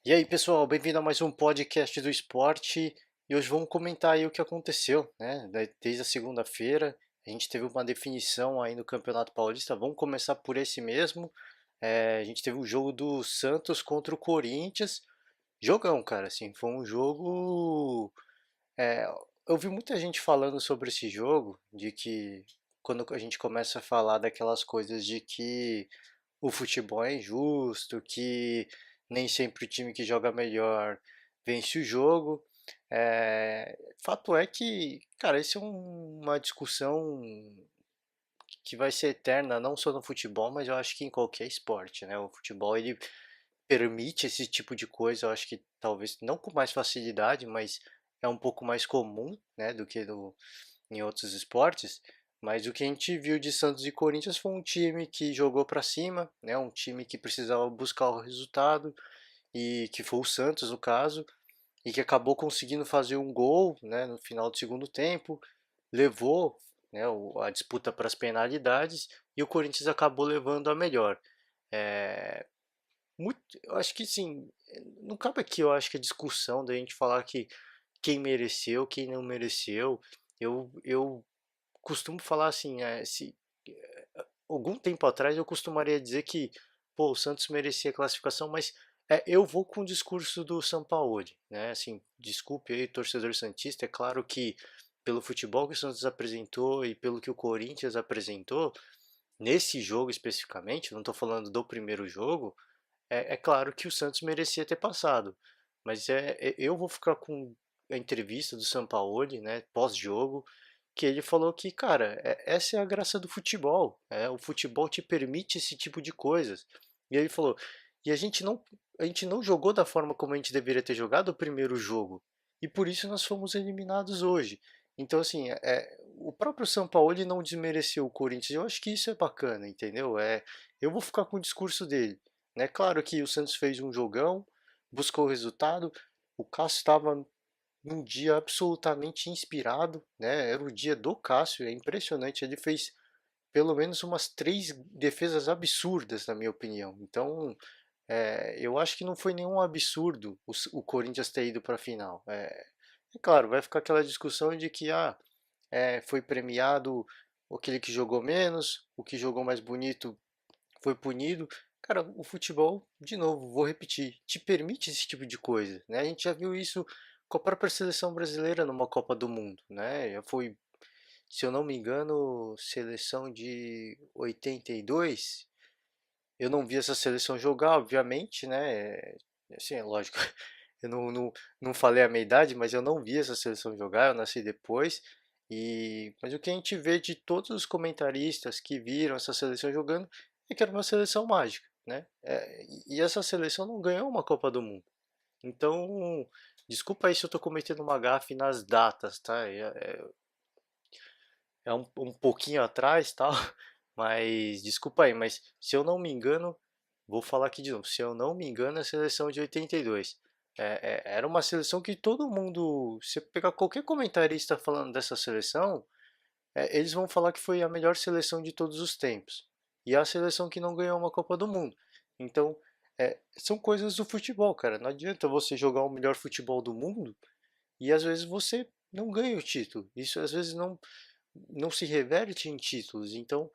E aí, pessoal, bem-vindo a mais um podcast do esporte. E hoje vamos comentar aí o que aconteceu, né? Desde a segunda-feira, a gente teve uma definição aí no Campeonato Paulista. Vamos começar por esse mesmo. A gente teve o jogo do Santos contra o Corinthians. Jogão, cara, assim, foi um jogo. é, eu vi muita gente falando sobre esse jogo, de que quando a gente começa a falar daquelas coisas de que o futebol é injusto, que nem sempre o time que joga melhor vence o jogo. Fato é que, cara, isso é uma discussão que vai ser eterna, não só no futebol, mas eu acho que em qualquer esporte, né? O futebol ele permite esse tipo de coisa, eu acho que talvez não com mais facilidade, mas é um pouco mais comum, né, do que em outros esportes. Mas o que a gente viu de Santos e Corinthians foi um time que jogou para cima, né, um time que precisava buscar o resultado e que foi o Santos no caso, e que acabou conseguindo fazer um gol, né, no final do segundo tempo, levou, né, a disputa para as penalidades e o Corinthians acabou levando a melhor. É, eu acho que sim, não cabe aqui, eu acho que a discussão da gente falar que quem mereceu, quem não mereceu. Eu costumo falar assim, se algum tempo atrás eu costumaria dizer que, pô, o Santos merecia a classificação, mas eu vou com o discurso do Sampaoli, né? Assim, desculpe aí, torcedor santista, é claro que pelo futebol que o Santos apresentou e pelo que o Corinthians apresentou, nesse jogo especificamente, não estou falando do primeiro jogo, é claro que o Santos merecia ter passado, mas eu vou ficar com a entrevista do Sampaoli, né, pós-jogo, que ele falou que, cara, essa é a graça do futebol, o futebol te permite esse tipo de coisas. E ele falou, e a gente não jogou da forma como a gente deveria ter jogado o primeiro jogo, e por isso nós fomos eliminados hoje. Então, assim, o próprio Sampaoli não desmereceu o Corinthians, eu acho que isso é bacana, entendeu? Eu vou ficar com o discurso dele. Né? Claro que o Santos fez um jogão, buscou o resultado. O Cássio estava num dia absolutamente inspirado, né? Era o dia do Cássio, é impressionante. Ele fez pelo menos umas três defesas absurdas, na minha opinião. Então, eu acho que não foi nenhum absurdo o Corinthians ter ido para a final. Claro, vai ficar aquela discussão de que foi premiado aquele que jogou menos, o que jogou mais bonito foi punido. Cara, o futebol, de novo, vou repetir, te permite esse tipo de coisa, né? A gente já viu isso com a própria seleção brasileira numa Copa do Mundo, né? Já foi, se eu não me engano, seleção de 82. Eu não vi essa seleção jogar, obviamente, né? Assim, é lógico, eu não falei a minha idade, mas eu não vi essa seleção jogar, eu nasci depois. Mas o que a gente vê de todos os comentaristas que viram essa seleção jogando é que era uma seleção mágica, né? E essa seleção não ganhou uma Copa do Mundo. Então, desculpa aí se eu tô cometendo uma gafe nas datas, tá? É um pouquinho atrás, tal, mas desculpa aí, mas se eu não me engano, vou falar aqui de novo, se eu não me engano, é a seleção de 82. Era uma seleção que todo mundo, se pegar qualquer comentarista falando dessa seleção, eles vão falar que foi a melhor seleção de todos os tempos. E é a seleção que não ganhou uma Copa do Mundo. Então, são coisas do futebol, cara. Não adianta você jogar o melhor futebol do mundo e às vezes você não ganha o título. Isso às vezes não se reverte em títulos. Então,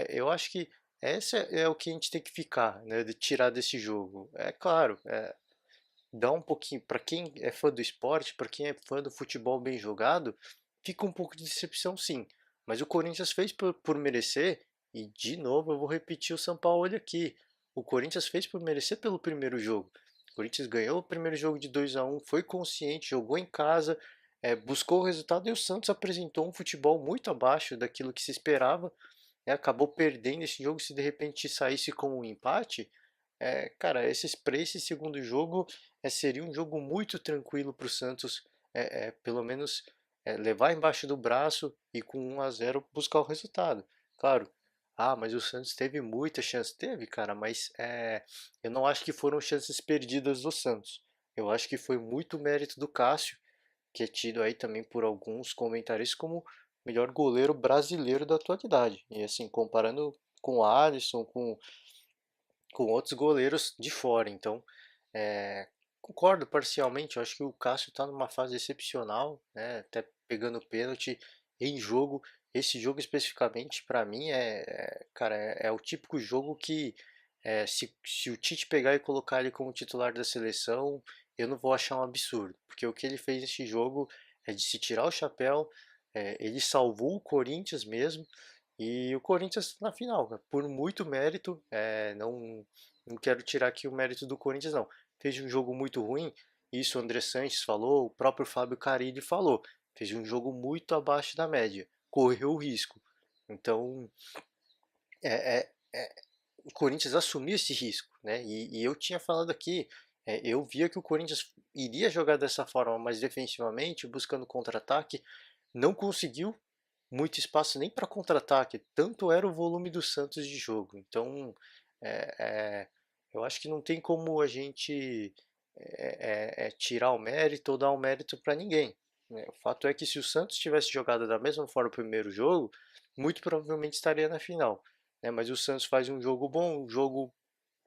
eu acho que essa é o que a gente tem que ficar, né, de tirar desse jogo. É claro, dá um pouquinho para quem é fã do esporte, para quem é fã do futebol bem jogado, fica um pouco de decepção, sim. Mas o Corinthians fez por merecer, e de novo eu vou repetir o São Paulo aqui. O Corinthians fez por merecer pelo primeiro jogo. O Corinthians ganhou o primeiro jogo de 2-1, foi consciente, jogou em casa, buscou o resultado e o Santos apresentou um futebol muito abaixo daquilo que se esperava, né? Acabou perdendo esse jogo. Se de repente saísse com um empate, cara, para esse segundo jogo seria um jogo muito tranquilo para o Santos, pelo menos levar embaixo do braço e com 1-0 buscar o resultado. Claro, mas o Santos teve muita chance, teve, cara, mas eu não acho que foram chances perdidas do Santos. Eu acho que foi muito mérito do Cássio, que é tido aí também por alguns comentaristas como o melhor goleiro brasileiro da atualidade. E assim, comparando com o Alisson, com outros goleiros de fora. Então, é, concordo parcialmente. Eu acho que o Cássio está numa fase excepcional, né? Até pegando pênalti em jogo. Esse jogo especificamente, para mim, cara, é o típico jogo que se o Tite pegar e colocar ele como titular da seleção, eu não vou achar um absurdo, porque o que ele fez nesse jogo é de se tirar o chapéu. Ele salvou o Corinthians mesmo. E o Corinthians na final, cara, por muito mérito, não quero tirar aqui o mérito do Corinthians, não. Fez um jogo muito ruim, isso o André Sanches falou, o próprio Fábio Carilli falou. Fez um jogo muito abaixo da média, correu o risco. Então, é, é, é, o Corinthians assumiu esse risco, né? E eu tinha falado aqui, eu via que o Corinthians iria jogar dessa forma, mas defensivamente, buscando contra-ataque, não conseguiu muito espaço nem para contra-ataque, tanto era o volume do Santos de jogo. Então, é, é, eu acho que não tem como a gente tirar o mérito ou dar o mérito para ninguém, né? O fato é que se o Santos tivesse jogado da mesma forma o primeiro jogo, muito provavelmente estaria na final, né? Mas o Santos faz um jogo bom, um jogo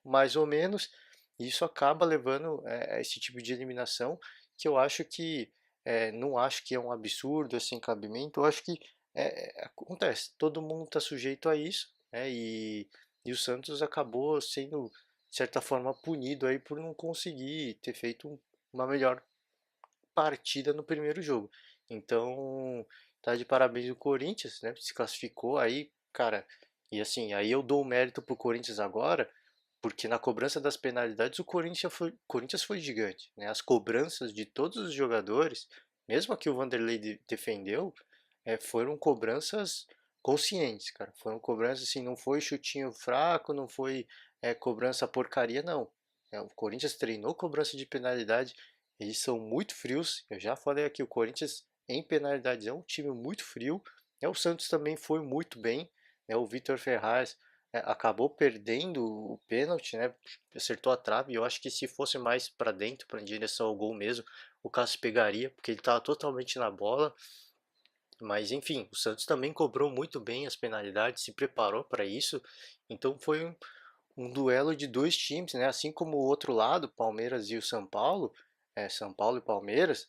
mais ou menos, e isso acaba levando a esse tipo de eliminação, que eu acho que não acho que é um absurdo, esse cabimento, eu acho que acontece, todo mundo está sujeito a isso, né? E o Santos acabou sendo, de certa forma, punido aí por não conseguir ter feito uma melhor partida no primeiro jogo. Então, tá de parabéns o Corinthians, né? Se classificou aí, cara. E assim, aí eu dou o mérito pro Corinthians agora, porque na cobrança das penalidades Corinthians foi gigante, né? As cobranças de todos os jogadores, mesmo a que o Vanderlei defendeu, foram cobranças conscientes, cara. Foram cobranças assim, não foi chutinho fraco, não foi cobrança porcaria, não. O Corinthians treinou cobrança de penalidade, eles são muito frios. Eu já falei aqui, o Corinthians em penalidades é um time muito frio. O Santos também foi muito bem, né? O Vitor Ferraz acabou perdendo o pênalti, né? Acertou a trave. Eu acho que se fosse mais para dentro, para em direção ao gol mesmo, o Cássio pegaria, porque ele estava totalmente na bola. Mas enfim, o Santos também cobrou muito bem as penalidades, se preparou para isso. Então foi um duelo de dois times, né? Assim como o outro lado, Palmeiras e o São Paulo, São Paulo e Palmeiras,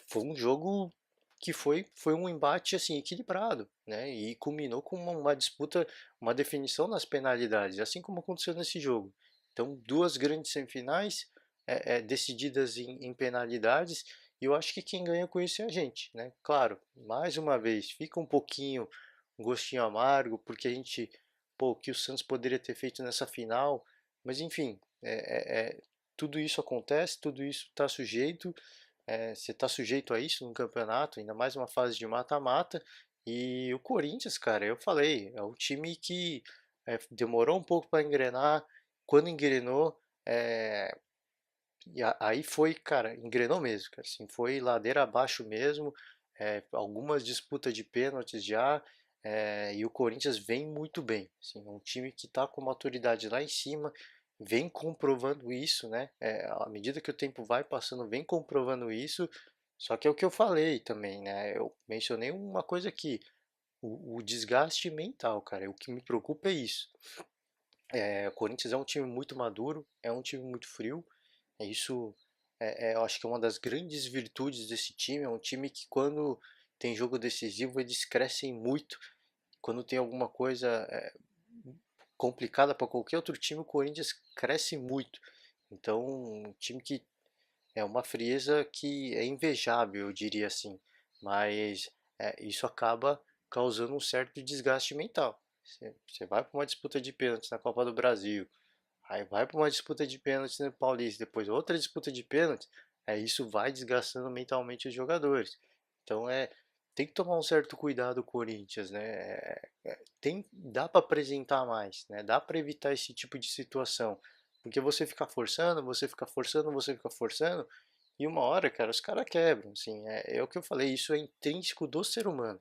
foi um jogo que foi um embate assim equilibrado, né? E culminou com uma disputa, uma definição nas penalidades, assim como aconteceu nesse jogo. Então, duas grandes semifinais decididas em penalidades, e eu acho que quem ganha com isso é a gente, né? Claro, mais uma vez, fica um gostinho amargo, porque a gente, pô, o que o Santos poderia ter feito nessa final, mas enfim, tudo isso acontece, tudo isso está sujeito, você está sujeito a isso no campeonato, ainda mais uma fase de mata-mata. E o Corinthians, cara, eu falei, é o time que demorou um pouco para engrenar. Quando engrenou, aí foi, cara, engrenou mesmo, cara, assim, foi ladeira abaixo mesmo. Algumas disputas de pênaltis já. E o Corinthians vem muito bem, assim, é um time que está com maturidade lá em cima, vem comprovando isso, né? À medida que o tempo vai passando, vem comprovando isso. Só que é o que eu falei também, né? Eu mencionei uma coisa aqui, o desgaste mental, cara. O que me preocupa é isso. O Corinthians é um time muito maduro, é um time muito frio. Isso eu acho que é uma das grandes virtudes desse time. É um time que quando tem jogo decisivo eles crescem muito. Quando tem alguma coisa complicada para qualquer outro time, o Corinthians cresce muito. Então, um time que é uma frieza que é invejável, eu diria assim. Mas isso acaba causando um certo desgaste mental. Você vai para uma disputa de pênaltis na Copa do Brasil, aí vai para uma disputa de pênaltis no Paulista, depois outra disputa de pênaltis, isso vai desgastando mentalmente os jogadores. Então tem que tomar um certo cuidado o Corinthians, né? Dá para apresentar mais, né? Dá para evitar esse tipo de situação, porque você fica forçando, você fica forçando, você fica forçando, e uma hora, cara, os caras quebram, assim. É o que eu falei, isso é intrínseco do ser humano,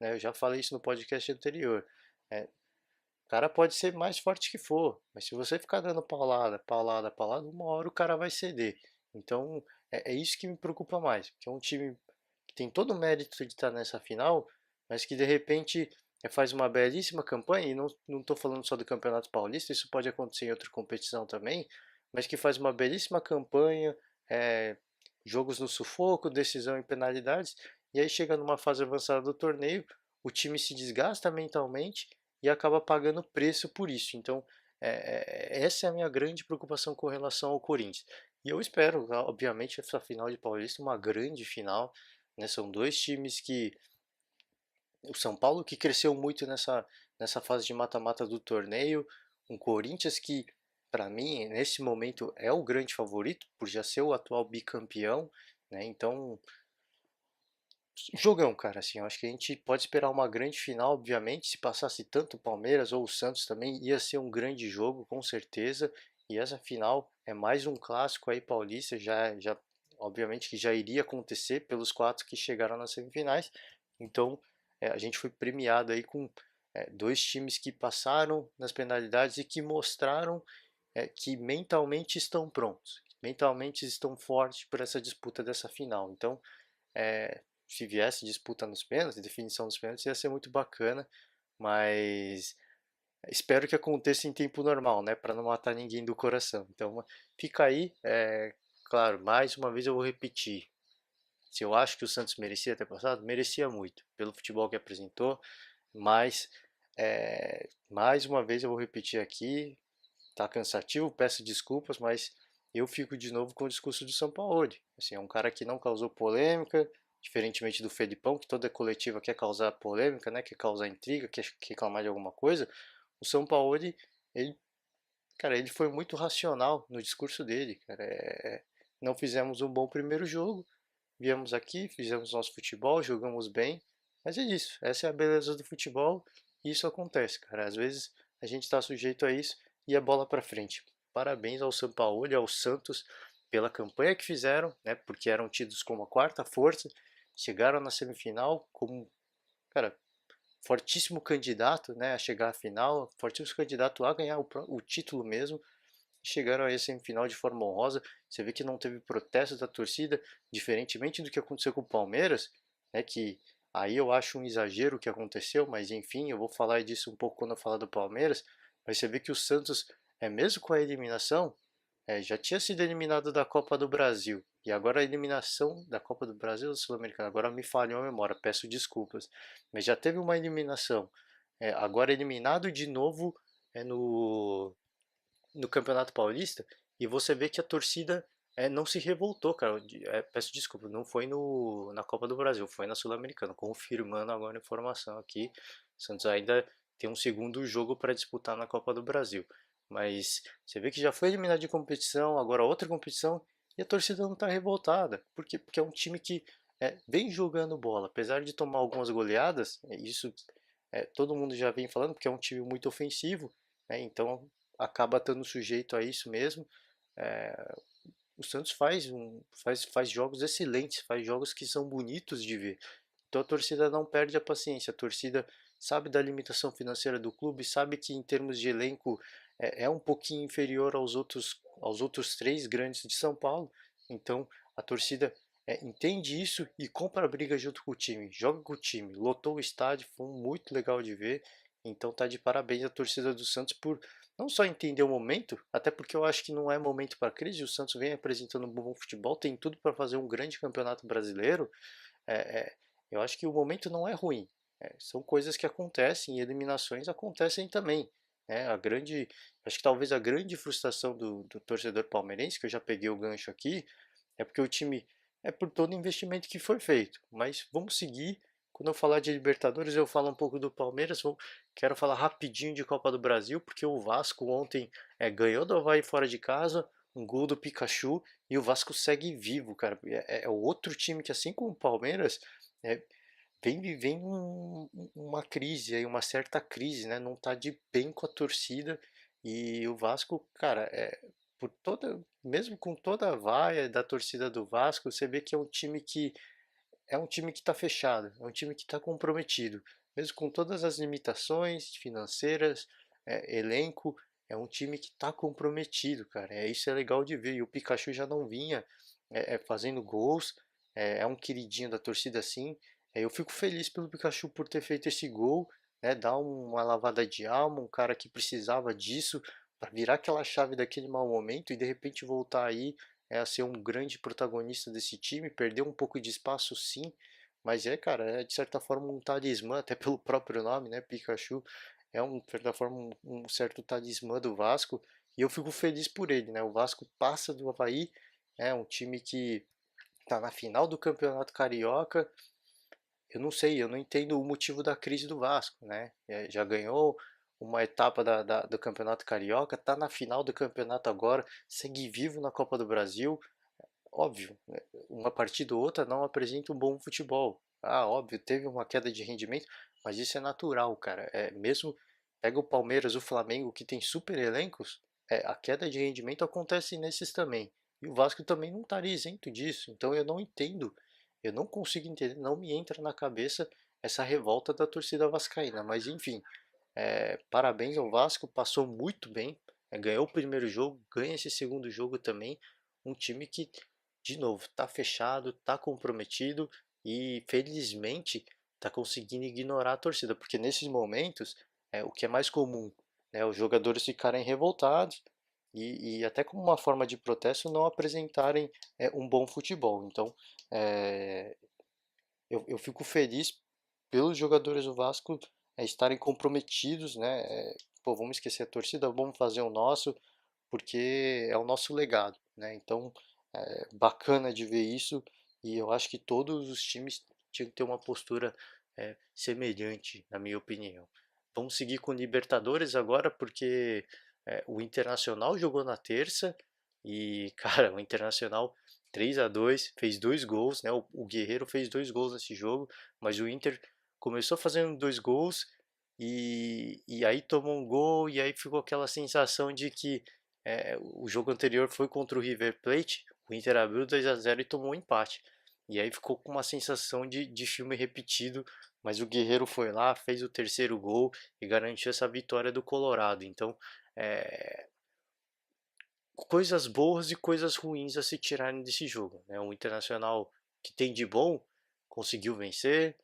né? Eu já falei isso no podcast anterior. É, o cara pode ser mais forte que for, mas se você ficar dando paulada, paulada, paulada, uma hora o cara vai ceder. Então é isso que me preocupa mais, porque é um time que tem todo o mérito de estar nessa final, mas que de repente faz uma belíssima campanha, e não estou falando só do Campeonato Paulista, isso pode acontecer em outra competição também, mas que faz uma belíssima campanha, é, jogos no sufoco, decisão em penalidades, e aí chega numa fase avançada do torneio, o time se desgasta mentalmente e acaba pagando preço por isso. Então, essa é a minha grande preocupação com relação ao Corinthians. E eu espero, obviamente, essa final de Paulista uma grande final, né? São dois times que o São Paulo que cresceu muito nessa fase de mata-mata do torneio, um Corinthians que para mim nesse momento é o grande favorito por já ser o atual bicampeão, né? Então, jogão, cara, assim, eu acho que a gente pode esperar uma grande final, obviamente, se passasse tanto o Palmeiras ou o Santos também ia ser um grande jogo, com certeza. E essa final é mais um clássico aí paulista, já obviamente que já iria acontecer pelos quatro que chegaram nas semifinais. Então, a gente foi premiado aí com dois times que passaram nas penalidades e que mostraram que mentalmente estão prontos, mentalmente estão fortes para essa disputa dessa final. Então, se viesse disputa nos pênaltis, definição dos pênaltis, ia ser muito bacana, mas espero que aconteça em tempo normal, né, para não matar ninguém do coração. Então, fica aí, claro, mais uma vez eu vou repetir. Se eu acho que o Santos merecia ter passado, merecia muito, pelo futebol que apresentou, mas mais uma vez eu vou repetir aqui, tá cansativo, peço desculpas, mas eu fico de novo com o discurso do Sampaoli. Assim, é um cara que não causou polêmica, diferentemente do Felipão, que toda coletiva quer causar polêmica, né, quer causar intriga, quer reclamar de alguma coisa. O Sampaoli, ele, cara, ele foi muito racional no discurso dele, cara. Não fizemos um bom primeiro jogo, viemos aqui, fizemos nosso futebol, jogamos bem, mas é isso. Essa é a beleza do futebol e isso acontece, cara. Às vezes a gente está sujeito a isso e a bola para frente. Parabéns ao Sampaoli, ao Santos pela campanha que fizeram, né? Porque eram tidos como a quarta força, chegaram na semifinal como, cara, fortíssimo candidato, né, a chegar à final, fortíssimo candidato a ganhar o título mesmo. Chegaram a essa semifinal de forma honrosa. Você vê que não teve protesto da torcida, diferentemente do que aconteceu com o Palmeiras, né, que aí eu acho um exagero o que aconteceu, mas enfim, eu vou falar disso um pouco quando eu falar do Palmeiras. Mas você vê que o Santos, mesmo com a eliminação, já tinha sido eliminado da Copa do Brasil. E agora a eliminação da Copa do Brasil ou Sul-Americana, agora me falhou a memória, peço desculpas. Mas já teve uma eliminação. Agora eliminado de novo no Campeonato Paulista. E você vê que a torcida não se revoltou, cara. Peço desculpa, não foi na Copa do Brasil, foi na Sul-Americana. Confirmando agora a informação aqui. Santos ainda tem um segundo jogo para disputar na Copa do Brasil. Mas você vê que já foi eliminado de competição, agora outra competição, e a torcida não está revoltada. Por quê? Porque é um time que vem jogando bola. Apesar de tomar algumas goleadas, isso todo mundo já vem falando, porque é um time muito ofensivo, né? Então acaba estando sujeito a isso mesmo. É, o Santos faz jogos excelentes, faz jogos que são bonitos de ver. Então a torcida não perde a paciência, a torcida sabe da limitação financeira do clube, sabe que em termos de elenco é um pouquinho inferior aos outros três grandes de São Paulo. Então a torcida entende isso e compra a briga junto com o time, joga com o time, lotou o estádio, foi muito legal de ver. Então tá de parabéns a torcida do Santos por não só entender o momento, até porque eu acho que não é momento para crise, o Santos vem apresentando um bom futebol, tem tudo para fazer um grande campeonato brasileiro. É, é, eu acho que o momento não é ruim. São coisas que acontecem e eliminações acontecem também. Acho que talvez a grande frustração do torcedor palmeirense, que eu já peguei o gancho aqui, é porque o time é por todo o investimento que foi feito. Mas vamos seguir. Quando eu falar de Libertadores, eu falo um pouco do Palmeiras. Quero falar rapidinho de Copa do Brasil, porque o Vasco ontem ganhou do Avaí fora de casa, um gol do Pikachu, e o Vasco segue vivo, cara. É outro time que, assim como o Palmeiras, é, vem vivendo uma crise, aí, uma certa crise, né? Não tá de bem com a torcida. E o Vasco, cara, mesmo com toda a vaia da torcida do Vasco, você vê que é um time que está fechado, é um time que está comprometido, mesmo com todas as limitações financeiras, elenco, é um time que está comprometido, cara. Isso é legal de ver. E o Pikachu já não vinha fazendo gols, é um queridinho da torcida assim. Eu fico feliz pelo Pikachu por ter feito esse gol, né, dar uma lavada de alma, um cara que precisava disso, para virar aquela chave daquele mau momento e de repente voltar aí a ser um grande protagonista desse time, perdeu um pouco de espaço sim, mas cara, é de certa forma um talismã, até pelo próprio nome, né, Pikachu, é de certa forma um certo talismã do Vasco, e eu fico feliz por ele, né, o Vasco passa do Avaí, é um time que tá na final do Campeonato Carioca. Eu não sei, eu não entendo o motivo da crise do Vasco, né? Já ganhou uma etapa do Campeonato Carioca, tá na final do campeonato agora, segue vivo na Copa do Brasil. Óbvio, né? Uma partida ou outra não apresenta um bom futebol. Ah, óbvio, teve uma queda de rendimento, mas isso é natural, cara. Mesmo pega o Palmeiras, o Flamengo, que tem super elencos, a queda de rendimento acontece nesses também. E o Vasco também não estaria isento disso. Então eu não entendo, eu não consigo entender, não me entra na cabeça essa revolta da torcida vascaína. Mas enfim, parabéns ao Vasco, passou muito bem, ganhou o primeiro jogo, ganha esse segundo jogo também. Um time que, de novo, está fechado, está comprometido e felizmente está conseguindo ignorar a torcida, porque nesses momentos o que é mais comum, né, os jogadores ficarem revoltados e até como uma forma de protesto não apresentarem um bom futebol. Então, é, eu fico feliz pelos jogadores do Vasco estarem comprometidos, né? Pô, vamos esquecer a torcida, vamos fazer o nosso, porque é o nosso legado, né? Então, bacana de ver isso e eu acho que todos os times tinham que ter uma postura semelhante, na minha opinião. Vamos seguir com o Libertadores agora, porque o Internacional jogou na terça e, cara, o Internacional 3-2 fez dois gols, né? O Guerreiro fez dois gols nesse jogo, mas o Inter começou fazendo dois gols e aí tomou um gol e aí ficou aquela sensação de que o jogo anterior foi contra o River Plate, o Inter abriu 2-0 e tomou um empate. E aí ficou com uma sensação de filme repetido, mas o Guerreiro foi lá, fez o terceiro gol e garantiu essa vitória do Colorado. Então, é, coisas boas e coisas ruins a se tirarem desse jogo, né? O Internacional que tem de bom conseguiu vencer,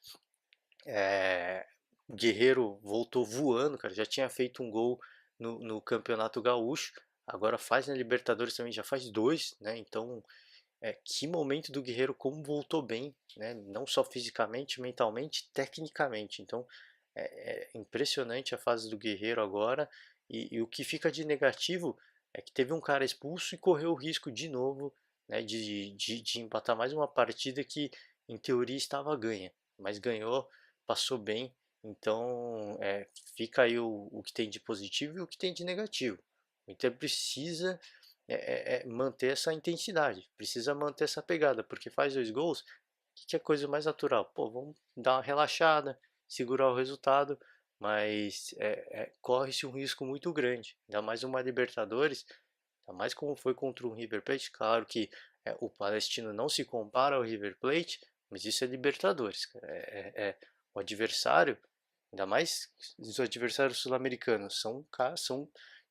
é, o Guerreiro voltou voando, cara. Já tinha feito um gol no Campeonato Gaúcho. Agora faz na Libertadores também, já faz dois, né? Então, que momento do Guerreiro, como voltou bem, né? Não só fisicamente, mentalmente, tecnicamente. Então, é impressionante a fase do Guerreiro agora. E o que fica de negativo é que teve um cara expulso e correu o risco de novo, né? De empatar mais uma partida que, em teoria, estava ganha. Mas ganhou, passou bem. Então, fica aí o que tem de positivo e o que tem de negativo. O Inter precisa manter essa intensidade, precisa manter essa pegada, porque faz dois gols, o que é coisa mais natural? Pô, vamos dar uma relaxada, segurar o resultado, mas corre-se um risco muito grande, ainda mais uma Libertadores, ainda mais como foi contra o River Plate, claro que o Palestino não se compara ao River Plate, mas isso é Libertadores, cara. O adversário, ainda mais os adversários sul-americanos, são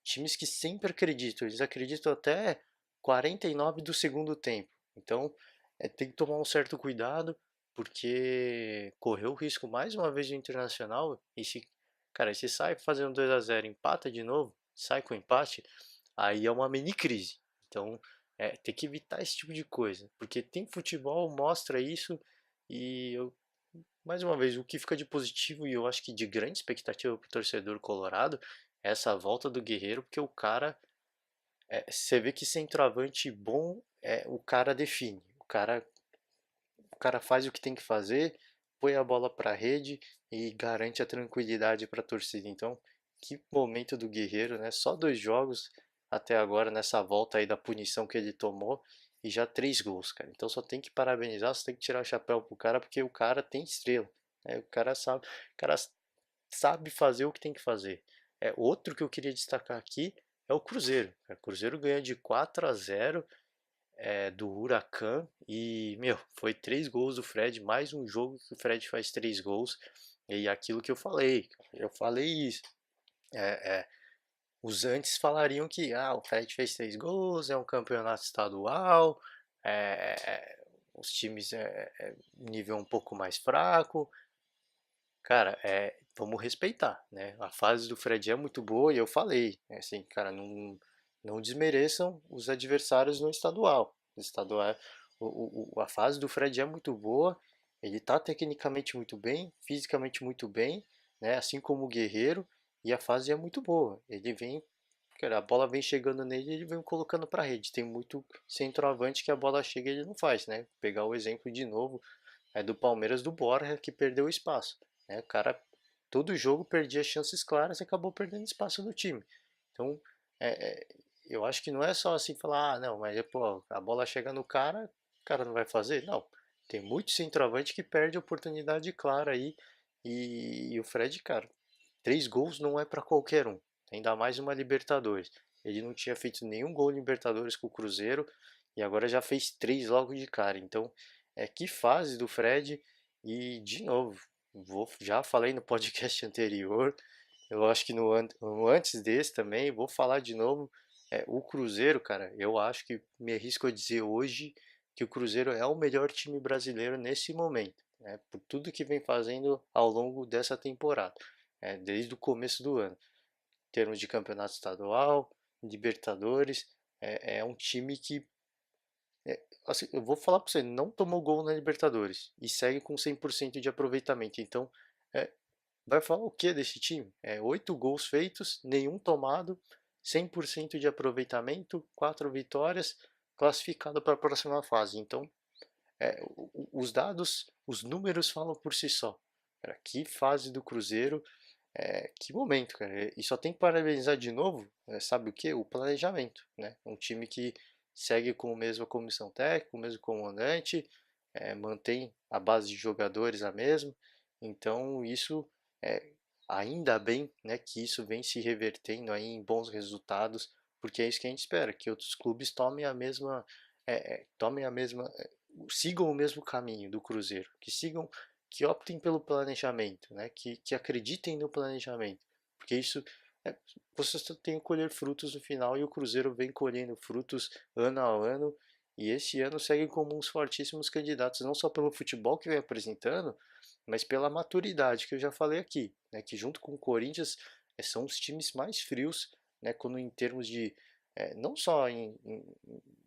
times que sempre acreditam, eles acreditam até 49 do segundo tempo. Então, tem que tomar um certo cuidado, porque correu o risco mais uma vez do Internacional e se sai fazendo 2-0, empata de novo, sai com empate, aí é uma mini crise. Então, tem que evitar esse tipo de coisa, porque tem futebol, mostra isso e mais uma vez, o que fica de positivo e eu acho que de grande expectativa para o torcedor colorado é essa volta do Guerreiro, porque o cara, você vê que centroavante bom, o cara define, o cara faz o que tem que fazer, põe a bola para a rede e garante a tranquilidade para a torcida. Então, que momento do Guerreiro, né? Só dois jogos até agora nessa volta aí da punição que ele tomou e já três gols, cara. Então só tem que parabenizar, só tem que tirar o chapéu pro cara porque o cara tem estrela, né? O cara sabe fazer o que tem que fazer. Outro que eu queria destacar aqui é o Cruzeiro. O Cruzeiro ganhou de 4-0 do Huracan e, meu, foi três gols do Fred, mais um jogo que o Fred faz três gols. E aquilo que eu falei isso. É, é, os antes falariam que o Fred fez três gols, é um campeonato estadual, os times nível um pouco mais fraco. Cara, vamos respeitar, né? A fase do Fred é muito boa e eu falei, né, assim, cara, não desmereçam os adversários no estadual. O estadual, a fase do Fred é muito boa, ele tá tecnicamente muito bem, fisicamente muito bem, né? Assim como o Guerreiro, e a fase é muito boa. Ele vem, cara, a bola vem chegando nele e ele vem colocando para rede. Tem muito centroavante que a bola chega e ele não faz, né? Pegar o exemplo de novo é do Palmeiras do Borja que perdeu o espaço, né? O cara todo jogo perdia chances claras e acabou perdendo espaço no time. Então, é, é, eu acho que não é só assim falar, ah, não, mas pô, a bola chega no cara, o cara não vai fazer. Não, tem muito centroavante que perde oportunidade clara aí. E o Fred, cara, 3 gols não é para qualquer um, ainda mais uma Libertadores. Ele não tinha feito nenhum gol em Libertadores com o Cruzeiro e agora já fez 3 logo de cara. Então, que fase do Fred. E de novo, já falei no podcast anterior, eu acho que no antes desse também, vou falar de novo. O Cruzeiro, cara, eu acho que me arrisco a dizer hoje que o Cruzeiro é o melhor time brasileiro nesse momento, né, por tudo que vem fazendo ao longo dessa temporada, desde o começo do ano, em termos de campeonato estadual, Libertadores, é um time que assim, eu vou falar pra você, não tomou gol na Libertadores e segue com 100% de aproveitamento. Então, é, vai falar o que desse time? 8 gols feitos, nenhum tomado, 100% de aproveitamento, 4 vitórias, classificado para a próxima fase. Então, os dados, os números falam por si só. Cara, que fase do Cruzeiro, que momento, cara. E só tem que parabenizar de novo, sabe o que? O planejamento, né? Um time que segue com a mesma comissão técnica, o mesmo comandante, mantém a base de jogadores a mesma. Então, isso, é, ainda bem, né, que isso vem se revertendo aí em bons resultados, porque é isso que a gente espera, que outros clubes tomem a mesma, sigam o mesmo caminho do Cruzeiro, que optem pelo planejamento, né? Que acreditem no planejamento, porque isso é, você só tem que colher frutos no final e o Cruzeiro vem colhendo frutos ano a ano e esse ano segue como uns fortíssimos candidatos, não só pelo futebol que vem apresentando, mas pela maturidade que eu já falei aqui, né? Que junto com o Corinthians são os times mais frios, né? Quando em termos de não só em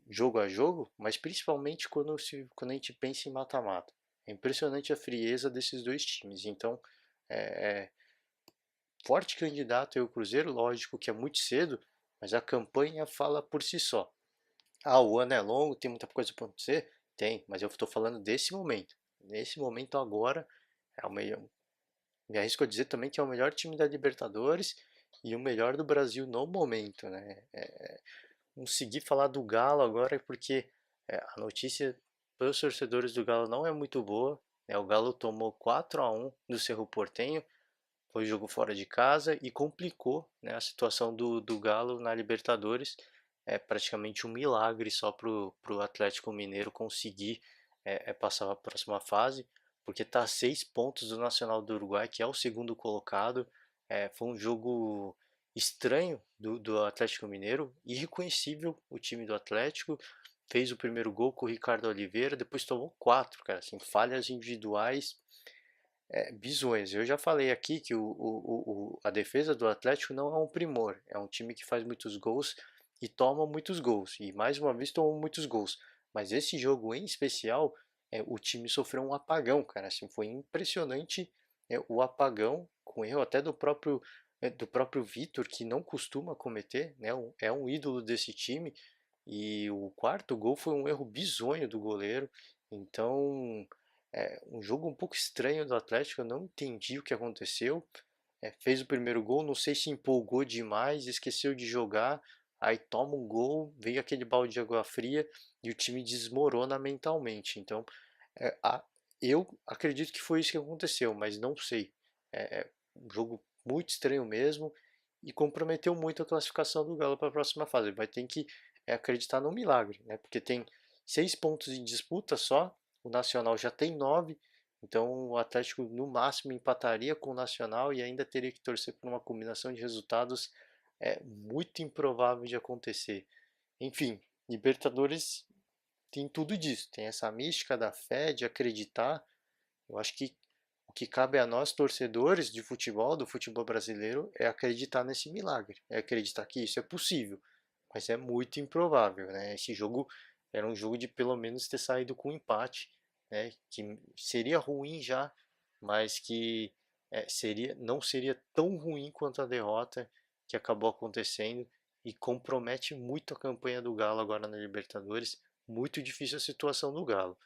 jogo a jogo, mas principalmente quando a gente pensa em mata-mata. É impressionante a frieza desses dois times. Então, é forte candidato é o Cruzeiro, lógico que é muito cedo, mas a campanha fala por si só. Ah, o ano é longo, tem muita coisa para acontecer? Tem, mas eu estou falando desse momento. Nesse momento agora, é o melhor. Me arrisco a dizer também que é o melhor time da Libertadores e o melhor do Brasil no momento, né? Vamos seguir falar do Galo agora, porque a notícia para os torcedores do Galo não é muito boa, né? O Galo tomou 4-1 do Cerro Porteño, foi jogo fora de casa e complicou, né, a situação do Galo na Libertadores. É praticamente um milagre só para o Atlético Mineiro conseguir passar para a próxima fase, porque está a 6 pontos do Nacional do Uruguai, que é o segundo colocado. Foi um jogo estranho do Atlético Mineiro, irreconhecível o time do Atlético. Fez o primeiro gol com o Ricardo Oliveira, depois tomou quatro, cara, assim, falhas individuais bizonhas. Eu já falei aqui que a defesa do Atlético não é um primor, é um time que faz muitos gols e toma muitos gols, e mais uma vez tomou muitos gols. Mas esse jogo em especial, o time sofreu um apagão, cara. Assim, foi impressionante o apagão, com erro até do próprio Vitor, que não costuma cometer, né? É um ídolo desse time. E o quarto gol foi um erro bizonho do goleiro. Então, um jogo um pouco estranho do Atlético, eu não entendi o que aconteceu. Fez o primeiro gol, não sei se empolgou demais, esqueceu de jogar, aí toma um gol, veio aquele balde de água fria e o time desmorona mentalmente. Então, eu acredito que foi isso que aconteceu, mas não sei. Um jogo muito estranho mesmo e comprometeu muito a classificação do Galo para a próxima fase. Vai ter que acreditar no milagre, né? Porque tem 6 pontos em disputa só, o Nacional já tem 9, então o Atlético no máximo empataria com o Nacional e ainda teria que torcer por uma combinação de resultados muito improvável de acontecer. Enfim, Libertadores tem tudo disso, tem essa mística da fé, de acreditar. Eu acho que o que cabe a nós, torcedores de futebol, do futebol brasileiro, é acreditar nesse milagre, é acreditar que isso é possível, mas é muito improvável, né? Esse jogo era um jogo de pelo menos ter saído com um empate, né? Que seria ruim já, mas que não seria tão ruim quanto a derrota que acabou acontecendo e compromete muito a campanha do Galo agora na Libertadores. Muito difícil a situação do Galo.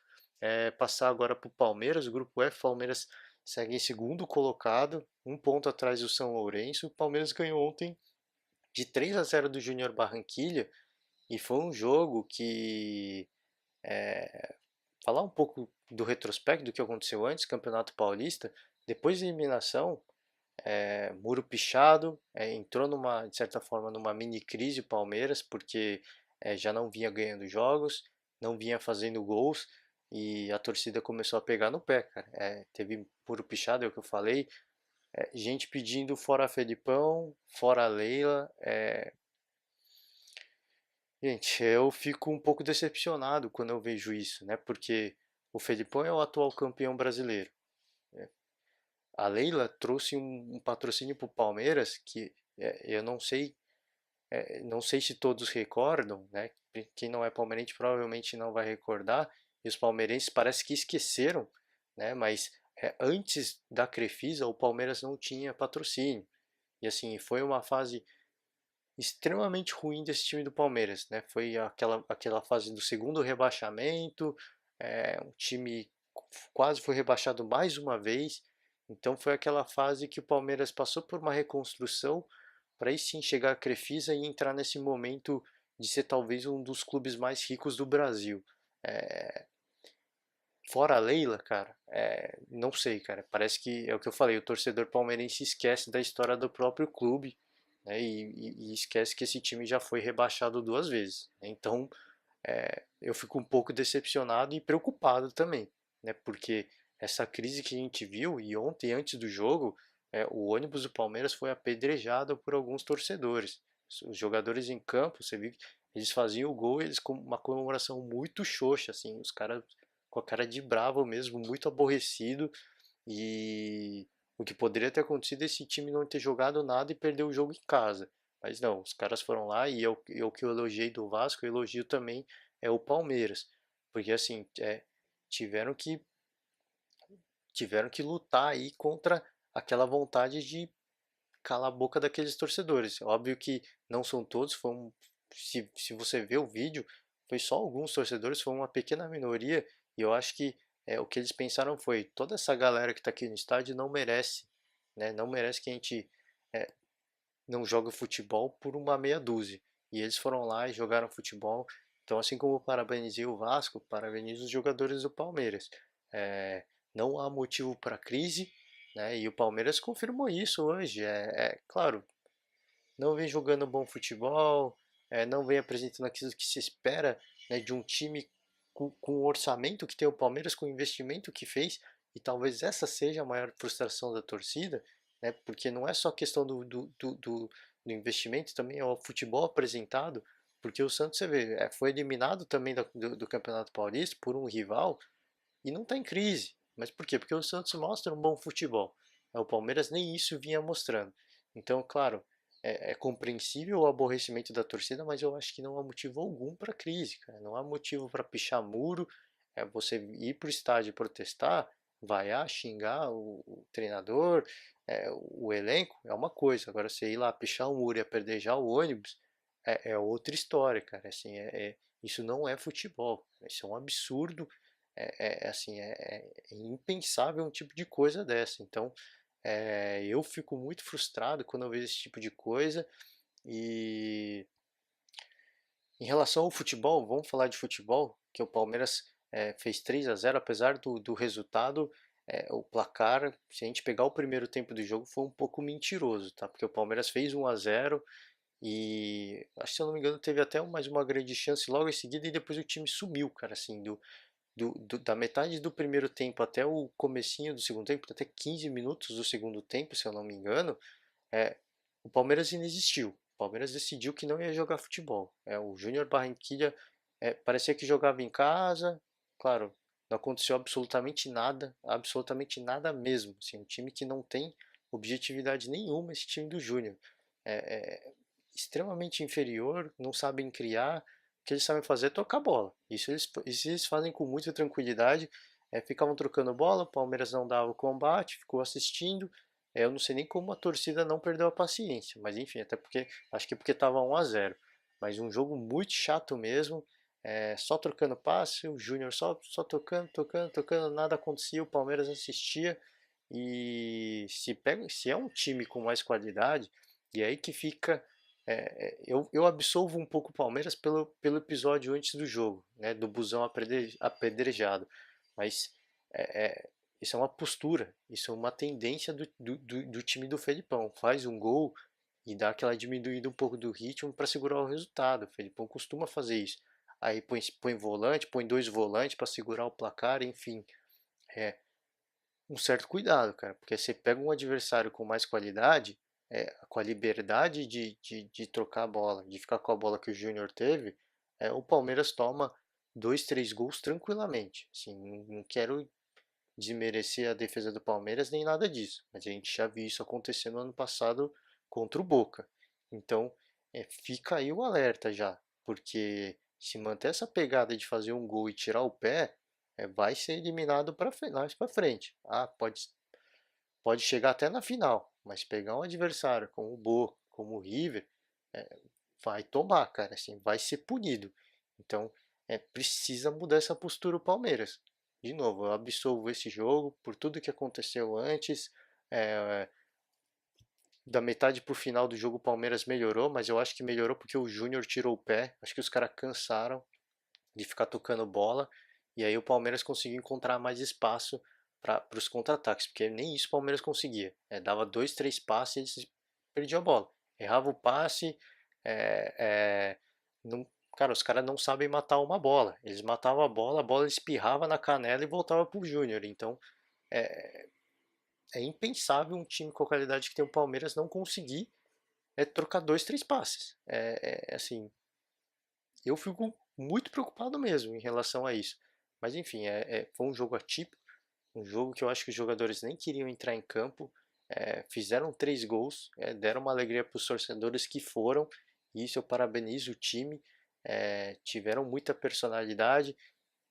Passar agora para o Palmeiras, o grupo F, Palmeiras segue em segundo colocado, um ponto atrás do São Lourenço. O Palmeiras ganhou ontem de 3-0 do Júnior Barranquilla e foi um jogo que falar um pouco do retrospecto do que aconteceu antes, Campeonato Paulista, depois da eliminação, muro pichado, entrou numa, de certa forma, numa mini crise o Palmeiras, porque já não vinha ganhando jogos, não vinha fazendo gols e a torcida começou a pegar no pé, cara. Teve muro pichado, é o que eu falei, gente pedindo fora Felipão, fora Leila. Gente, eu fico um pouco decepcionado quando eu vejo isso, né? Porque o Felipão é o atual campeão brasileiro. A Leila trouxe um patrocínio para o Palmeiras que eu não sei se todos recordam, né? Quem não é palmeirense provavelmente não vai recordar, e os palmeirenses parece que esqueceram, né? Mas antes da Crefisa o Palmeiras não tinha patrocínio. E assim, foi uma fase extremamente ruim desse time do Palmeiras, né? Foi aquela fase do segundo rebaixamento, um time quase foi rebaixado mais uma vez. Então foi aquela fase que o Palmeiras passou por uma reconstrução para aí sim chegar à Crefisa e entrar nesse momento de ser talvez um dos clubes mais ricos do Brasil. É, Fora a Leila, cara, não sei, cara. Parece que é o que eu falei, o torcedor palmeirense esquece da história do próprio clube, né, e esquece que esse time já foi rebaixado duas vezes, né. Então, eu fico um pouco decepcionado e preocupado também, né? Porque essa crise que a gente viu e ontem antes do jogo, o ônibus do Palmeiras foi apedrejado por alguns torcedores. Os jogadores em campo, você viu que eles faziam o gol, eles com uma comemoração muito xoxa, assim, os caras com a cara de bravo mesmo, muito aborrecido e o que poderia ter acontecido é esse time não ter jogado nada e perder o jogo em casa. Mas não, os caras foram lá e eu que eu elogiei do Vasco, eu elogio também o Palmeiras. Porque assim, tiveram que tiveram que lutar aí contra aquela vontade de calar a boca daqueles torcedores. Óbvio que não são todos, se você vê o vídeo, foi só alguns torcedores, foi uma pequena minoria, e eu acho que o que eles pensaram foi, toda essa galera que está aqui no estádio não merece, né? Não merece que a gente é, não jogue futebol por uma meia dúzia. E eles foram lá e jogaram futebol. Então, assim como eu parabenizei o Vasco, parabenizo os jogadores do Palmeiras. Não há motivo para crise, né? E o Palmeiras confirmou isso hoje. Claro, não vem jogando bom futebol, não vem apresentando aquilo que se espera, né, de um time com o orçamento que tem o Palmeiras, com o investimento que fez, e talvez essa seja a maior frustração da torcida, né, porque não é só questão do investimento, também é o futebol apresentado, porque o Santos, você vê, foi eliminado também do Campeonato Paulista por um rival e não está em crise. Mas por quê? Porque o Santos mostra um bom futebol. O Palmeiras nem isso vinha mostrando. Então, claro, é compreensível o aborrecimento da torcida, mas eu acho que não há motivo algum para crise, cara. Não há motivo para pichar muro. Você ir para o estádio protestar, vaiar, xingar o treinador, o elenco, é uma coisa. Agora, você ir lá pichar o muro e apedrejar o ônibus, é outra história, cara. Assim, isso não é futebol. Isso é um absurdo. Assim, é impensável um tipo de coisa dessa. Então, eu fico muito frustrado quando eu vejo esse tipo de coisa. E em relação ao futebol, vamos falar de futebol, que o Palmeiras fez 3-0, apesar do resultado, o placar, se a gente pegar o primeiro tempo do jogo, foi um pouco mentiroso, tá? Porque o Palmeiras fez 1-0 e, acho que se eu não me engano, teve até mais uma grande chance logo em seguida e depois o time sumiu, cara, assim, da metade do primeiro tempo até o comecinho do segundo tempo, até 15 minutos do segundo tempo, se eu não me engano, é, o Palmeiras inexistiu. O Palmeiras decidiu que não ia jogar futebol. O Júnior Barranquilla parecia que jogava em casa, claro, não aconteceu absolutamente nada mesmo. Assim, um time que não tem objetividade nenhuma, esse time do Júnior. É extremamente inferior, não sabem criar, o que eles sabem fazer é tocar bola. Isso eles fazem com muita tranquilidade. Ficavam trocando bola, o Palmeiras não dava o combate, ficou assistindo. Eu não sei nem como a torcida não perdeu a paciência, mas enfim, até porque acho que porque estava 1-0. Mas um jogo muito chato mesmo, só trocando passe, o Júnior só tocando, nada acontecia, o Palmeiras assistia. E se é um time com mais qualidade, e aí que fica. Eu absolvo um pouco o Palmeiras pelo episódio antes do jogo, né, do busão apedrejado. Mas é, é, isso é uma postura, isso é uma tendência do time do Felipão. Faz um gol e dá aquela diminuída um pouco do ritmo para segurar o resultado. O Felipão costuma fazer isso. Aí põe volante, põe dois volantes para segurar o placar, enfim. É um certo cuidado, cara, porque você pega um adversário com mais qualidade, com a liberdade de trocar a bola, de ficar com a bola que o Júnior teve, o Palmeiras toma dois, três gols tranquilamente. Assim, não quero desmerecer a defesa do Palmeiras nem nada disso, mas a gente já viu isso acontecer no ano passado contra o Boca. Então, fica aí o alerta já, porque se manter essa pegada de fazer um gol e tirar o pé, vai ser eliminado mais para frente. Pode chegar até na final, mas pegar um adversário como o Boca, como o River, é, vai tomar, cara, assim, vai ser punido. Então, precisa mudar essa postura o Palmeiras. De novo, eu absolvo esse jogo por tudo que aconteceu antes. É, da metade pro final do jogo o Palmeiras melhorou, mas eu acho que melhorou porque o Júnior tirou o pé. Acho que os caras cansaram de ficar tocando bola. E aí o Palmeiras conseguiu encontrar mais espaço para os contra-ataques, porque nem isso o Palmeiras conseguia. Dava dois, três passes e eles perdiam a bola. Errava o passe, é, é, não, cara, os caras não sabem matar uma bola. Eles matavam a bola espirrava na canela e voltava pro Júnior. Então é, é impensável um time com a qualidade que tem o Palmeiras não conseguir trocar dois, três passes. Assim, eu fico muito preocupado mesmo em relação a isso. Mas enfim, foi um jogo atípico, um jogo que eu acho que os jogadores nem queriam entrar em campo, fizeram três gols, deram uma alegria para os torcedores que foram, e isso eu parabenizo o time, tiveram muita personalidade,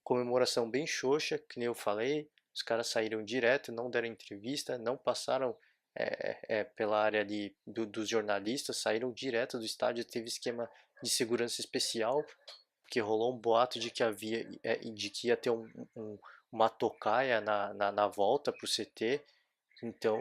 comemoração bem xoxa, que nem eu falei, os caras saíram direto, não deram entrevista, não passaram pela área ali dos jornalistas, saíram direto do estádio, teve esquema de segurança especial, porque rolou um boato de que ia ter uma tocaia na volta para o CT. Então,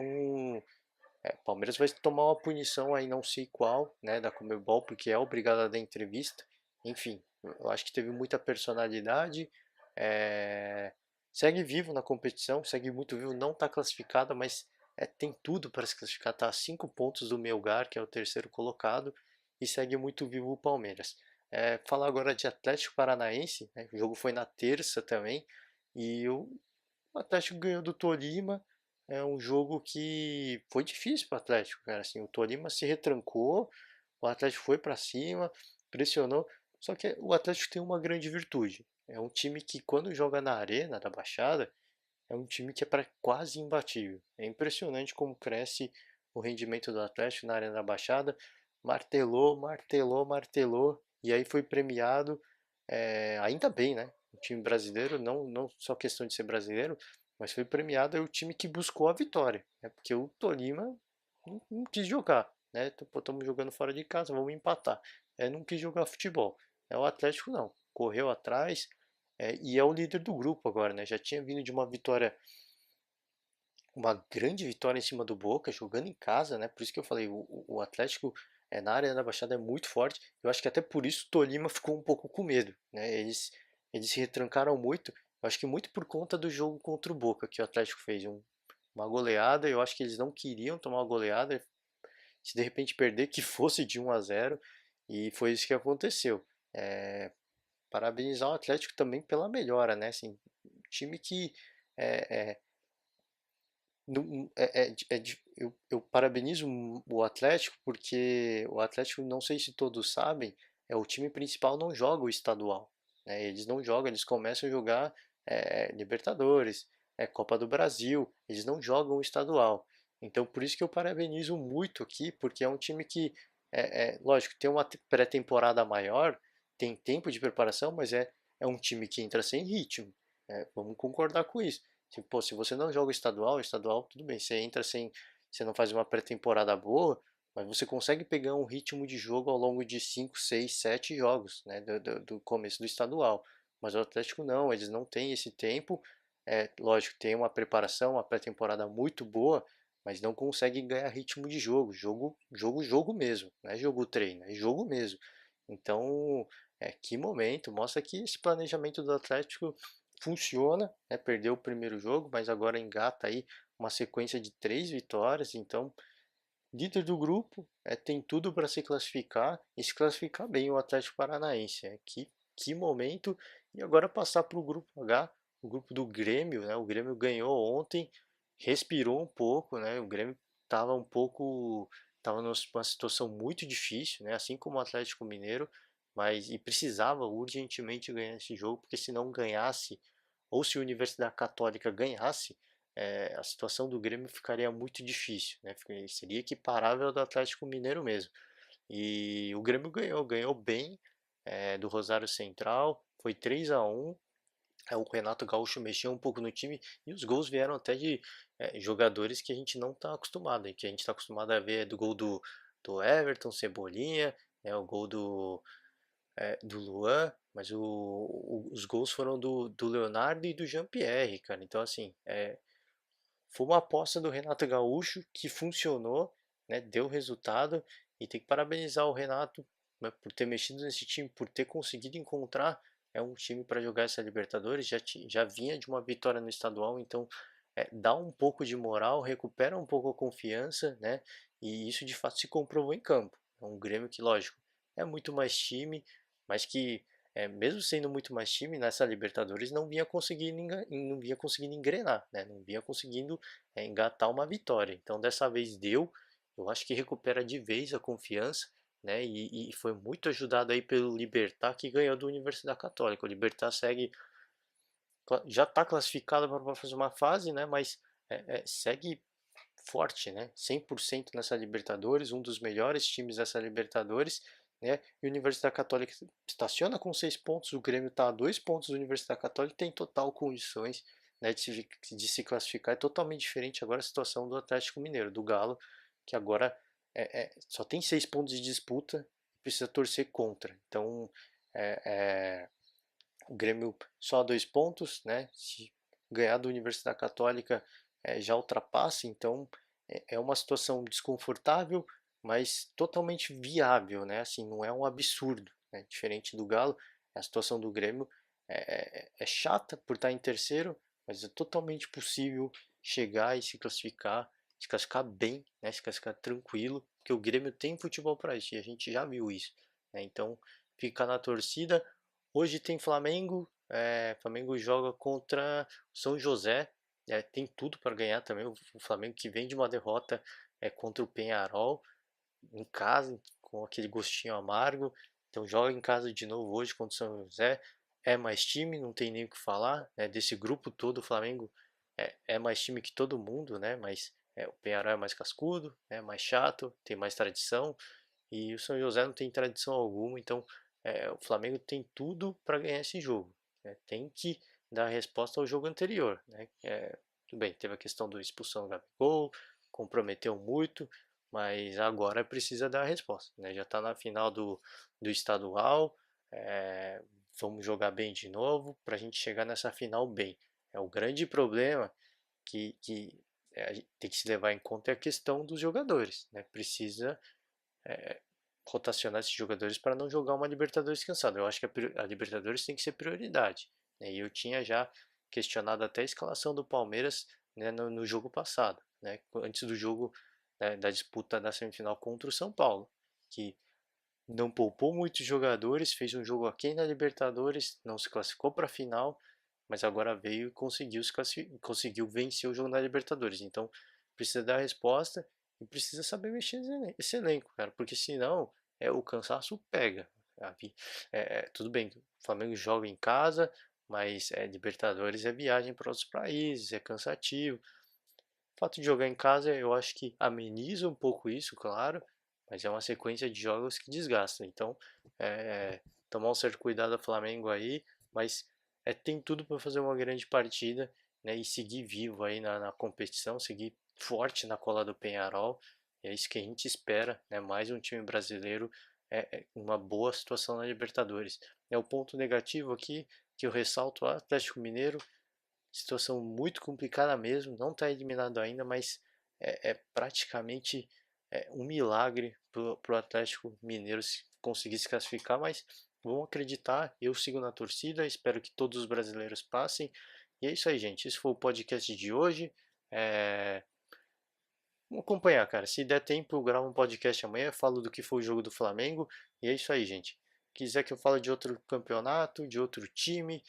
o Palmeiras vai tomar uma punição aí, não sei qual, né, da Conmebol, porque é obrigado a dar entrevista. Enfim, eu acho que teve muita personalidade. é, Segue vivo na competição, segue muito vivo, não está classificada, mas tem tudo para se classificar. Está a 5 pontos do Melgar, que é o terceiro colocado, e segue muito vivo o Palmeiras. Falar agora de Atlético Paranaense, né, o jogo foi na terça também, e o Atlético ganhou do Tolima. É um jogo que foi difícil para o Atlético, cara. Assim, o Tolima se retrancou, o Atlético foi para cima, pressionou. Só que o Atlético tem uma grande virtude. É um time que, quando joga na arena da Baixada, é um time que é quase imbatível. É impressionante como cresce o rendimento do Atlético na arena da Baixada. Martelou, martelou, martelou, e aí foi premiado. Ainda bem, né? O time brasileiro, não só questão de ser brasileiro, mas foi premiado é o time que buscou a vitória, né? Porque o Tolima não quis jogar, né? Estamos jogando fora de casa, vamos empatar. Não quis jogar futebol. O Atlético não, correu atrás, e é o líder do grupo agora, né? Já tinha vindo de uma vitória, uma grande vitória em cima do Boca, jogando em casa, né? Por isso que eu falei, o Atlético na área da Baixada é muito forte. Eu acho que até por isso o Tolima ficou um pouco com medo, né? Eles se retrancaram muito. Eu acho que muito por conta do jogo contra o Boca, que o Atlético fez uma goleada. Eu acho que eles não queriam tomar uma goleada. Se de repente perder, que fosse de 1-0. E foi isso que aconteceu. É, Parabenizar o Atlético também pela melhora, né? Assim, time que é, é, eu parabenizo o Atlético porque o Atlético, não sei se todos sabem, o time principal não joga o estadual, né? Eles não jogam, eles começam a jogar Libertadores, Copa do Brasil, eles não jogam o estadual. Então por isso que eu parabenizo muito aqui, porque é um time que, lógico, tem uma pré-temporada maior, tem tempo de preparação, mas é um time que entra sem ritmo. Vamos concordar com isso. Pô, se você não joga o estadual, tudo bem, você entra sem, você não faz uma pré-temporada boa, mas você consegue pegar um ritmo de jogo ao longo de 5, 6, 7 jogos, né, do começo do estadual. Mas o Atlético não, eles não têm esse tempo. Lógico, tem uma preparação, uma pré-temporada muito boa, mas não conseguem ganhar ritmo de jogo. Jogo mesmo. Não é jogo treino, é jogo mesmo. Então, que momento. Mostra que esse planejamento do Atlético funciona. Perdeu o primeiro jogo, mas agora engata aí uma sequência de 3 vitórias. Então, líder do grupo, tem tudo para se classificar e se classificar bem o Atlético Paranaense. Que momento! E agora passar para o grupo H, o grupo do Grêmio, né? O Grêmio ganhou ontem, respirou um pouco, né? O Grêmio estava numa situação muito difícil, né? Assim como o Atlético Mineiro, mas e precisava urgentemente ganhar esse jogo, porque se não ganhasse, ou se a Universidade Católica ganhasse, a situação do Grêmio ficaria muito difícil, né? Seria equiparável ao do Atlético Mineiro mesmo. E o Grêmio ganhou bem do Rosário Central, foi 3-1. O Renato Gaúcho mexeu um pouco no time e os gols vieram até de jogadores que a gente não está acostumado, que a gente está acostumado a ver do gol do Everton, Cebolinha, o gol do Luan, mas os gols foram do Leonardo e do Jean-Pierre, cara. Então, assim, foi uma aposta do Renato Gaúcho que funcionou, né, deu resultado e tem que parabenizar o Renato, né, por ter mexido nesse time, por ter conseguido encontrar um time para jogar essa Libertadores. Já vinha de uma vitória no estadual, então dá um pouco de moral, recupera um pouco a confiança, né? E isso de fato se comprovou em campo. É um Grêmio que, lógico, é muito mais time, mas que mesmo sendo muito mais time nessa Libertadores não vinha conseguindo engrenar, né? Não vinha conseguindo engatar uma vitória. Então dessa vez deu, eu acho que recupera de vez a confiança, né? E foi muito ajudado aí pelo Libertad que ganhou do Universidade Católica. O Libertad já está classificado para a próxima fase, né? Mas segue forte, né? 100% nessa Libertadores, um dos melhores times dessa Libertadores, né? E a Universidade Católica estaciona com 6 pontos, o Grêmio está a 2 pontos da Universidade Católica e tem total condições, né, de se classificar. É totalmente diferente agora a situação do Atlético Mineiro, do Galo, que agora só tem 6 pontos de disputa e precisa torcer contra. Então, é, é, o Grêmio só 2 pontos, né? Se ganhar da Universidade Católica já ultrapassa, então é uma situação desconfortável, mas totalmente viável, né? Assim, não é um absurdo, né? Diferente do Galo, a situação do Grêmio é chata por estar em terceiro, mas é totalmente possível chegar e se classificar bem, né? Se classificar tranquilo, porque o Grêmio tem futebol para isso, e a gente já viu isso, né? Então, fica na torcida. Hoje tem Flamengo, Flamengo joga contra o São José, tem tudo para ganhar também. O Flamengo que vem de uma derrota contra o Penharol em casa, com aquele gostinho amargo. Então joga em casa de novo hoje contra o São José. É mais time, não tem nem o que falar, né? Desse grupo todo, o Flamengo é mais time que todo mundo, né? Mas o Penharol é mais cascudo, é mais chato, tem mais tradição. E o São José não tem tradição alguma, então o Flamengo tem tudo para ganhar esse jogo, né? Tem que dar resposta ao jogo anterior, né? Tudo bem, teve a questão da expulsão do Gabigol, comprometeu muito, mas agora precisa dar a resposta, né? Já está na final do estadual, é, vamos jogar bem de novo para a gente chegar nessa final bem. O grande problema que a gente tem que se levar em conta é a questão dos jogadores, né? Precisa é, rotacionar esses jogadores para não jogar uma Libertadores cansada. Eu acho que a Libertadores tem que ser prioridade, né? E eu tinha já questionado até a escalação do Palmeiras, né, no jogo passado, né, antes do jogo, né, da disputa da semifinal contra o São Paulo, que não poupou muitos jogadores, fez um jogo aqui na Libertadores, não se classificou para a final, mas agora veio e conseguiu vencer o jogo na Libertadores. Então precisa dar a resposta e precisa saber mexer esse elenco, cara, porque senão o cansaço pega. Tudo bem, o Flamengo joga em casa, mas Libertadores é viagem para outros países, é cansativo. O fato de jogar em casa eu acho que ameniza um pouco isso, claro, mas é uma sequência de jogos que desgasta. Então, tomar um certo cuidado do Flamengo aí, mas tem tudo para fazer uma grande partida, né, e seguir vivo aí na competição, seguir forte na cola do Penharol. É isso que a gente espera, né? Mais um time brasileiro uma boa situação na Libertadores. O ponto negativo aqui que eu ressalto: o Atlético Mineiro, situação muito complicada mesmo, não está eliminado ainda, mas praticamente um milagre para o Atlético Mineiro conseguir se classificar, mas vamos acreditar, eu sigo na torcida, espero que todos os brasileiros passem, e é isso aí, gente, esse foi o podcast de hoje. É, Vamos acompanhar, cara, se der tempo eu gravo um podcast amanhã, falo do que foi o jogo do Flamengo, e é isso aí, gente. Quiser que eu fale de outro campeonato, de outro time,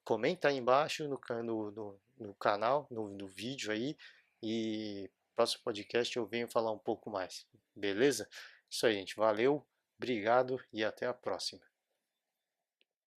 comenta aí embaixo no canal, no vídeo aí, e próximo podcast eu venho falar um pouco mais, beleza? Isso aí, gente, valeu, obrigado e até a próxima.